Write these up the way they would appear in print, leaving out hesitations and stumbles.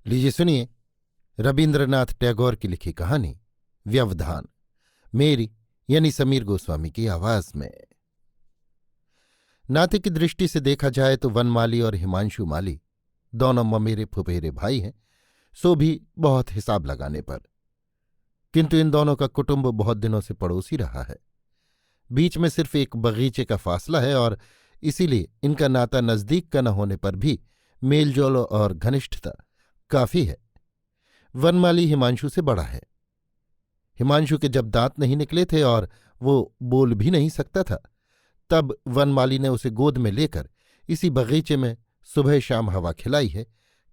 लीजिए सुनिए रबीन्द्रनाथ टैगोर की लिखी कहानी व्यवधान, मेरी यानी समीर गोस्वामी की आवाज में। नाते की दृष्टि से देखा जाए तो वनमाली और हिमांशु माली दोनों ममेरे फुफेरे भाई हैं, सो भी बहुत हिसाब लगाने पर। किंतु इन दोनों का कुटुंब बहुत दिनों से पड़ोसी रहा है। बीच में सिर्फ एक बगीचे का फासला है और इसीलिए इनका नाता नजदीक का न होने पर भी मेलजोल और घनिष्ठता काफी है। वनमाली हिमांशु से बड़ा है। हिमांशु के जब दांत नहीं निकले थे और वो बोल भी नहीं सकता था, तब वनमाली ने उसे गोद में लेकर इसी बगीचे में सुबह शाम हवा खिलाई है,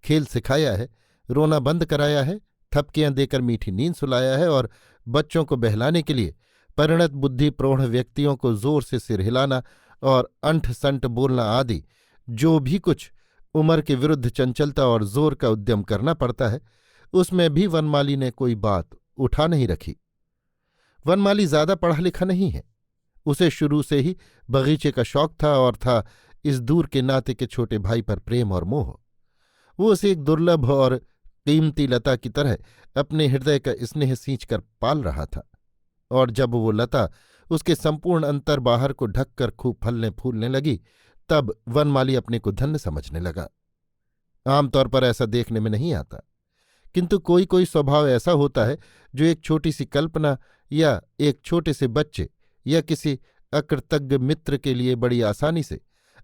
खेल सिखाया है, रोना बंद कराया है, थपकियां देकर मीठी नींद सुलाया है और बच्चों को बहलाने के लिए परिणत बुद्धि प्रौढ़ व्यक्तियों को जोर से सिर हिलाना और अंठ संठ बोलना आदि जो भी कुछ उम्र के विरुद्ध चंचलता और जोर का उद्यम करना पड़ता है, उसमें भी वनमाली ने कोई बात उठा नहीं रखी। वनमाली ज्यादा पढ़ा लिखा नहीं है। उसे शुरू से ही बगीचे का शौक था और था इस दूर के नाते के छोटे भाई पर प्रेम और मोह। वो उसे एक दुर्लभ और कीमती लता की तरह अपने हृदय का स्नेह सींचकर पाल रहा था, और जब वो लता उसके संपूर्ण अंतर बाहर को ढककर खूब फलने फूलने लगी, तब वनमाली अपने को धन्य समझने लगा। आमतौर पर ऐसा देखने में नहीं आता, किंतु कोई कोई स्वभाव ऐसा होता है जो एक छोटी सी कल्पना या एक छोटे से बच्चे या किसी अकृतज्ञ मित्र के लिए बड़ी आसानी से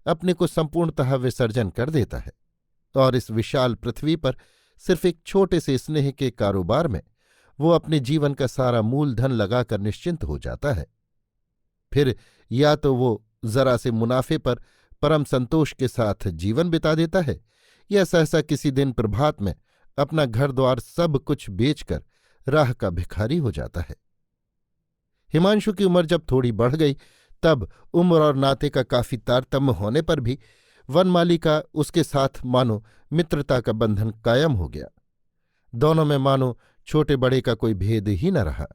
अपने को संपूर्णतः विसर्जन कर देता है, और इस विशाल पृथ्वी पर सिर्फ एक छोटे से स्नेह के कारोबार में वो अपने जीवन का सारा मूलधन लगाकर निश्चिंत हो जाता है। फिर या तो वो जरा से मुनाफे पर परम संतोष के साथ जीवन बिता देता है, या सहसा किसी दिन प्रभात में अपना घर द्वार सब कुछ बेचकर राह का भिखारी हो जाता है। हिमांशु की उम्र जब थोड़ी बढ़ गई, तब उम्र और नाते का काफी तारतम्य होने पर भी वनमाली का उसके साथ मानो मित्रता का बंधन कायम हो गया। दोनों में मानो छोटे बड़े का कोई भेद ही न रहा।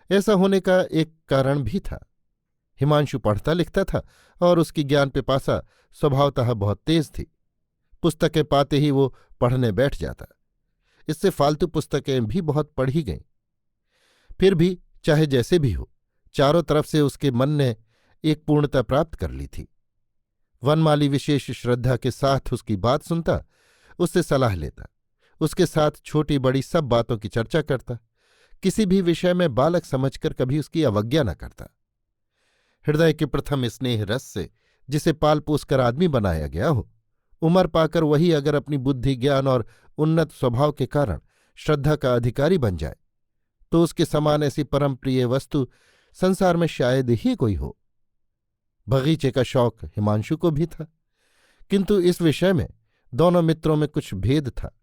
ऐसा होने का एक कारण भी था। हिमांशु पढ़ता लिखता था और उसकी ज्ञान पिपासा स्वभावतः बहुत तेज थी। पुस्तकें पाते ही वो पढ़ने बैठ जाता। इससे फालतू पुस्तकें भी बहुत पढ़ी गईं। फिर भी चाहे जैसे भी हो, चारों तरफ से उसके मन ने एक पूर्णता प्राप्त कर ली थी। वनमाली विशेष श्रद्धा के साथ उसकी बात सुनता, उससे सलाह लेता, उसके साथ छोटी बड़ी सब बातों की चर्चा करता, किसी भी विषय में बालक समझकर कभी उसकी अवज्ञा न करता। हृदय के प्रथम स्नेह रस से जिसे पाल पोस कर आदमी बनाया गया हो, उम्र पाकर वही अगर अपनी बुद्धि ज्ञान और उन्नत स्वभाव के कारण श्रद्धा का अधिकारी बन जाए, तो उसके समान ऐसी परम प्रिय वस्तु संसार में शायद ही कोई हो। बगीचे का शौक हिमांशु को भी था, किंतु इस विषय में दोनों मित्रों में कुछ भेद था।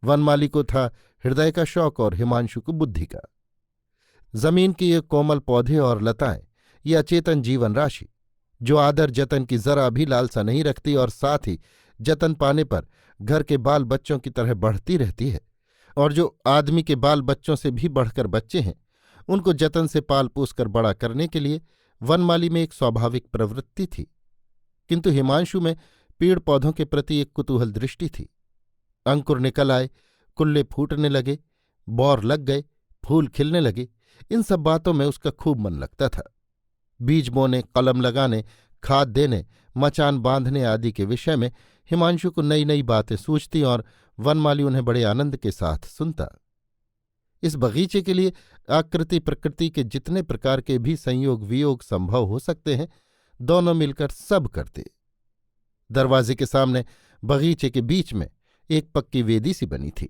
वनमाली को था हृदय का शौक और हिमांशु को बुद्धि का। जमीन के ये कोमल पौधे और लताएं, ये अचेतन जीवन राशि जो आदर जतन की जरा भी लालसा नहीं रखती और साथ ही जतन पाने पर घर के बाल बच्चों की तरह बढ़ती रहती है, और जो आदमी के बाल बच्चों से भी बढ़कर बच्चे हैं, उनको जतन से पाल पोस कर बड़ा करने के लिए वनमाली में एक स्वाभाविक प्रवृत्ति थी। किंतु हिमांशु में पेड़ पौधों के प्रति एक कुतूहल दृष्टि थी। अंकुर निकल आए, कुल्ले फूटने लगे, बौर लग गए, फूल खिलने लगे, इन सब बातों में उसका खूब मन लगता था। बीज बोने, कलम लगाने, खाद देने, मचान बांधने आदि के विषय में हिमांशु को नई नई बातें सूझती और वनमाली उन्हें बड़े आनंद के साथ सुनता। इस बगीचे के लिए आकृति प्रकृति के जितने प्रकार के भी संयोग वियोग संभव हो सकते हैं, दोनों मिलकर सब करते। दरवाजे के सामने बगीचे के बीच में एक पक्की वेदी सी बनी थी।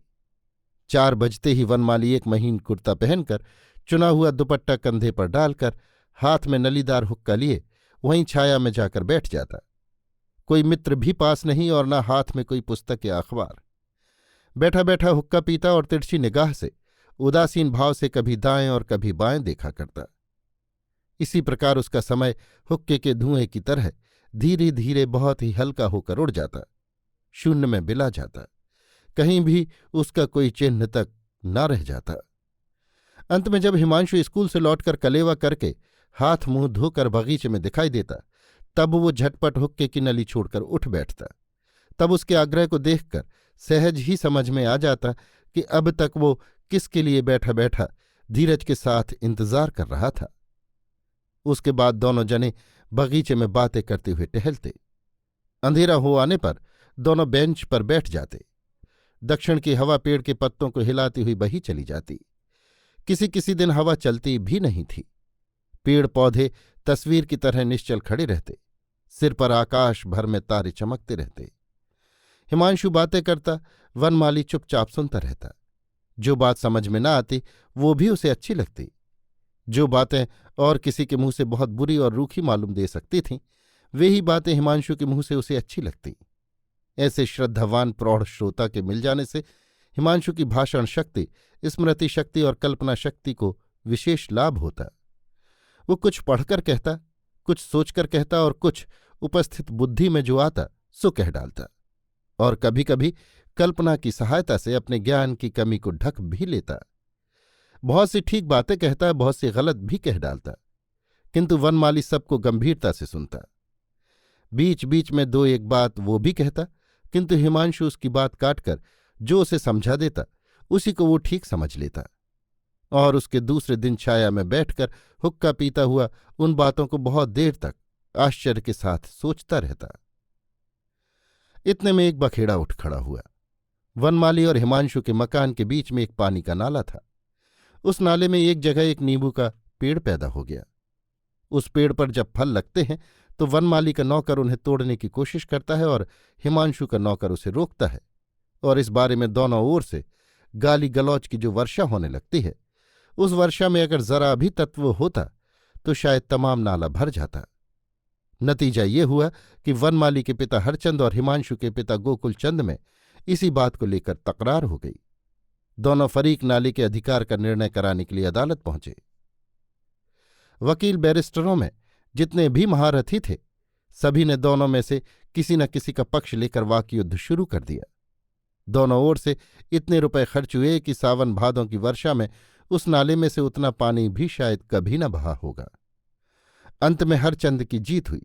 4 बजते ही वनमाली एक महीन कुर्ता पहनकर, चुना हुआ दुपट्टा कंधे पर डालकर, हाथ में नलीदार हुक्का लिए वहीं छाया में जाकर बैठ जाता। कोई मित्र भी पास नहीं और न हाथ में कोई पुस्तक या अखबार। बैठा बैठा हुक्का पीता और तिरछी निगाह से उदासीन भाव से कभी दाएं और कभी बाएं देखा करता। इसी प्रकार उसका समय हुक्के के धुएं की तरह धीरे धीरे बहुत ही हल्का होकर उड़ जाता, शून्य में बिला जाता, कहीं भी उसका कोई चिन्ह तक न रह जाता। अंत में जब हिमांशु स्कूल से लौटकर कलेवा करके हाथ मुंह धोकर बगीचे में दिखाई देता, तब वो झटपट हुक्के की नली छोड़कर उठ बैठता। तब उसके आग्रह को देखकर सहज ही समझ में आ जाता कि अब तक वो किसके लिए बैठा बैठा धीरज के साथ इंतजार कर रहा था। उसके बाद दोनों जने बगीचे में बातें करते हुए टहलते। अंधेरा हो आने पर दोनों बेंच पर बैठ जाते। दक्षिण की हवा पेड़ के पत्तों को हिलाती हुई बही चली जाती। किसी किसी दिन हवा चलती भी नहीं थी। पेड़ पौधे तस्वीर की तरह निश्चल खड़े रहते। सिर पर आकाश भर में तारे चमकते रहते। हिमांशु बातें करता, वनमाली चुपचाप सुनता रहता। जो बात समझ में न आती वो भी उसे अच्छी लगती। जो बातें और किसी के मुंह से बहुत बुरी और रूखी मालूम दे सकती थीं, वे ही बातें हिमांशु के मुंह से उसे अच्छी लगती। ऐसे श्रद्धावान प्रौढ़ श्रोता के मिल जाने से हिमांशु की भाषण शक्ति, स्मृति शक्ति और कल्पना शक्ति को विशेष लाभ होता। वो कुछ पढ़कर कहता, कुछ सोचकर कहता और कुछ उपस्थित बुद्धि में जो आता सो कह डालता, और कभी कभी कल्पना की सहायता से अपने ज्ञान की कमी को ढक भी लेता। बहुत सी ठीक बातें कहता, बहुत सी गलत भी कह डालता, किंतु वनमाली सबको गंभीरता से सुनता। बीच बीच में दो एक बात वो भी कहता, किंतु हिमांशु उसकी बात काटकर जो उसे समझा देता उसी को वो ठीक समझ लेता, और उसके दूसरे दिन छाया में बैठकर हुक्का पीता हुआ उन बातों को बहुत देर तक आश्चर्य के साथ सोचता रहता। इतने में एक बखेड़ा उठ खड़ा हुआ। वनमाली और हिमांशु के मकान के बीच में एक पानी का नाला था। उस नाले में एक जगह एक नींबू का पेड़ पैदा हो गया। उस पेड़ पर जब फल लगते हैं तो वनमाली का नौकर उन्हें तोड़ने की कोशिश करता है और हिमांशु का नौकर उसे रोकता है, और इस बारे में दोनों ओर से गाली गलौज की जो वर्षा होने लगती है, उस वर्षा में अगर जरा भी तत्व होता तो शायद तमाम नाला भर जाता। नतीजा ये हुआ कि वनमाली के पिता हरचंद और हिमांशु के पिता गोकुल चंद में इसी बात को लेकर तकरार हो गई। दोनों फरीक नाले के अधिकार का निर्णय कराने के लिए अदालत पहुंचे। वकील बैरिस्टरों में जितने भी महारथी थे, सभी ने दोनों में से किसी न किसी का पक्ष लेकर वाक युद्ध शुरू कर दिया। दोनों ओर से इतने रुपए खर्च हुए कि सावन भादों की वर्षा में उस नाले में से उतना पानी भी शायद कभी न बहा होगा। अंत में हरचंद की जीत हुई।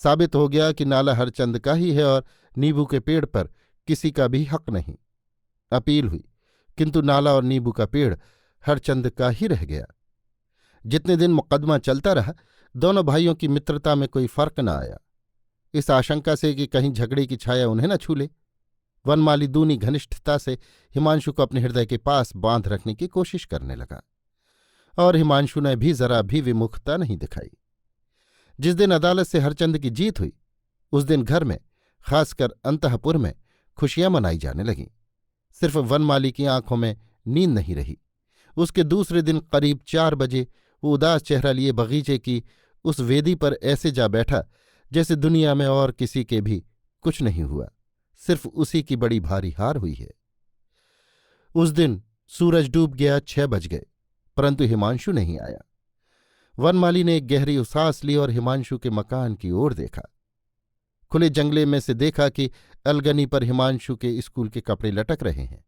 साबित हो गया कि नाला हरचंद का ही है और नींबू के पेड़ पर किसी का भी हक नहीं। अपील हुई, किंतु नाला और नींबू का पेड़ हरचंद का ही रह गया। जितने दिन मुकदमा चलता रहा, दोनों भाइयों की मित्रता में कोई फर्क न आया। इस आशंका से कि कहीं झगड़े की छाया उन्हें न छू ले, वनमाली दूनी घनिष्ठता से हिमांशु को अपने हृदय के पास बांध रखने की कोशिश करने लगा, और हिमांशु ने भी जरा भी विमुखता नहीं दिखाई। जिस दिन अदालत से हरचंद की जीत हुई, उस दिन घर में, खासकर अंतःपुर में, खुशियां मनाई जाने लगीं। सिर्फ वनमाली की आंखों में नींद नहीं रही। उसके दूसरे दिन करीब 4 बजे वो उदास चेहरा लिए बगीचे की उस वेदी पर ऐसे जा बैठा जैसे दुनिया में और किसी के भी कुछ नहीं हुआ, सिर्फ उसी की बड़ी भारी हार हुई है। उस दिन सूरज डूब गया, 6 बज गए, परंतु हिमांशु नहीं आया। वनमाली ने एक गहरी सांस ली और हिमांशु के मकान की ओर देखा। खुले जंगले में से देखा कि अलगनी पर हिमांशु के स्कूल के कपड़े लटक रहे हैं।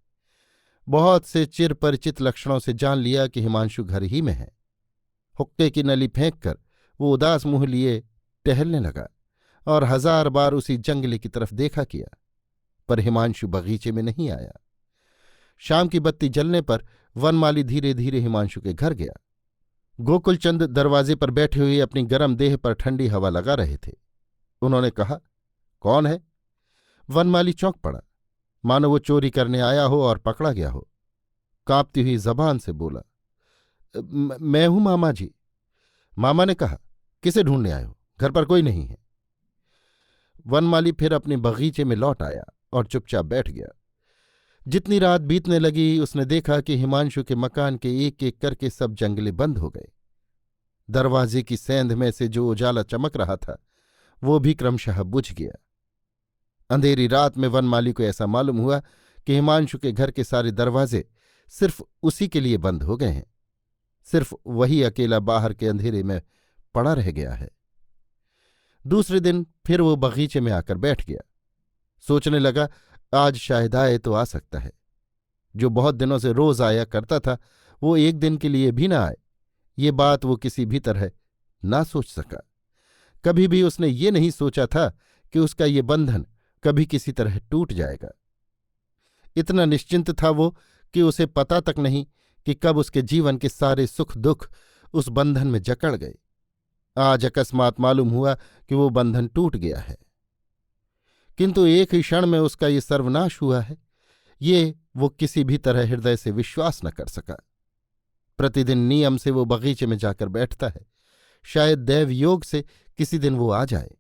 बहुत से चिर परिचित लक्षणों से जान लिया कि हिमांशु घर ही में है। हुक्के की नली फेंककर वो उदास मुंह लिए टहलने लगा और 1000 बार उसी जंगले की तरफ देखा किया, पर हिमांशु बगीचे में नहीं आया। शाम की बत्ती जलने पर वनमाली धीरे धीरे हिमांशु के घर गया। गोकुलचंद दरवाजे पर बैठे हुए अपनी गर्म देह पर ठंडी हवा लगा रहे थे। उन्होंने कहा, कौन है? वनमाली चौंक पड़ा, मानो वो चोरी करने आया हो और पकड़ा गया हो। कांपती हुई जबान से बोला, मैं हूं मामा जी। मामा ने कहा, किसे ढूंढने आए हो? घर पर कोई नहीं है। वनमाली फिर अपने बगीचे में लौट आया और चुपचाप बैठ गया। जितनी रात बीतने लगी, उसने देखा कि हिमांशु के मकान के एक एक करके सब जंगले बंद हो गए। दरवाजे की सेंध में से जो उजाला चमक रहा था वो भी क्रमशः बुझ गया। अंधेरी रात में वनमाली को ऐसा मालूम हुआ कि हिमांशु के घर के सारे दरवाजे सिर्फ उसी के लिए बंद हो गए हैं। सिर्फ वही अकेला बाहर के अंधेरे में पड़ा रह गया है। दूसरे दिन फिर वो बगीचे में आकर बैठ गया। सोचने लगा, आज शायद आए तो आ सकता है। जो बहुत दिनों से रोज आया करता था, वो एक दिन के लिए भी न आए, ये बात वो किसी भी तरह ना सोच सका। कभी भी उसने ये नहीं सोचा था कि उसका ये बंधन कभी किसी तरह टूट जाएगा। इतना निश्चिंत था वो कि उसे पता तक नहीं कि कब उसके जीवन के सारे सुख दुख उस बंधन में जकड़ गए। आज अकस्मात मालूम हुआ कि वो बंधन टूट गया है, किंतु एक ही क्षण में उसका ये सर्वनाश हुआ है, ये वो किसी भी तरह हृदय से विश्वास न कर सका। प्रतिदिन नियम से वो बगीचे में जाकर बैठता है, शायद दैव योग से किसी दिन वो आ जाए,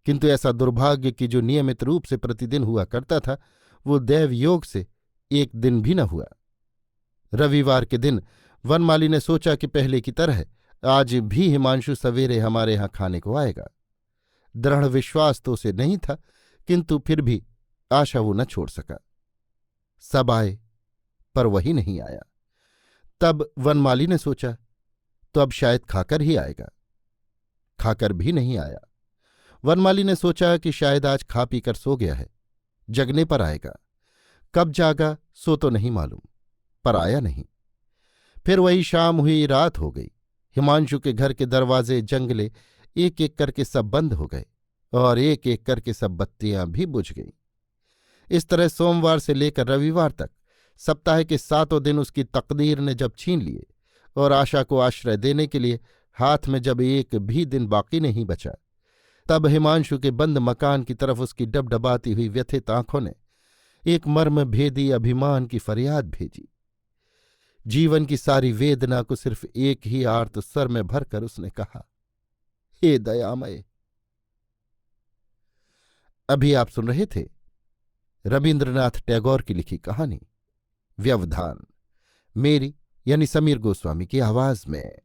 किंतु ऐसा दुर्भाग्य कि जो नियमित रूप से प्रतिदिन हुआ करता था वो दैव योग से एक दिन भी न हुआ। रविवार के दिन वनमाली ने सोचा कि पहले की तरह आज भी हिमांशु सवेरे हमारे यहाँ खाने को आएगा। दृढ़ विश्वास तो उसे नहीं था, किंतु फिर भी आशा वो न छोड़ सका। सब आए पर वही नहीं आया। तब वनमाली ने सोचा तो अब शायद खाकर ही आएगा। खाकर भी नहीं आया। वनमाली ने सोचा कि शायद आज खा पीकर सो गया है, जगने पर आएगा। कब जागा सो तो नहीं मालूम, पर आया नहीं। फिर वही शाम हुई, रात हो गई। हिमांशु के घर के दरवाजे जंगले एक एक करके सब बंद हो गए और एक एक करके सब बत्तियां भी बुझ गईं। इस तरह सोमवार से लेकर रविवार तक सप्ताह के 7 दिन उसकी तकदीर ने जब छीन लिए और आशा को आश्रय देने के लिए हाथ में जब एक भी दिन बाकी नहीं बचा, तब हिमांशु के बंद मकान की तरफ उसकी डबडबाती हुई व्यथित आंखों ने एक मर्मभेदी अभिमान की फरियाद भेजी। जीवन की सारी वेदना को सिर्फ एक ही आर्त स्वर में भरकर उसने कहा, हे दयामय। अभी आप सुन रहे थे रवीन्द्रनाथ टैगोर की लिखी कहानी व्यवधान, मेरी यानी समीर गोस्वामी की आवाज में।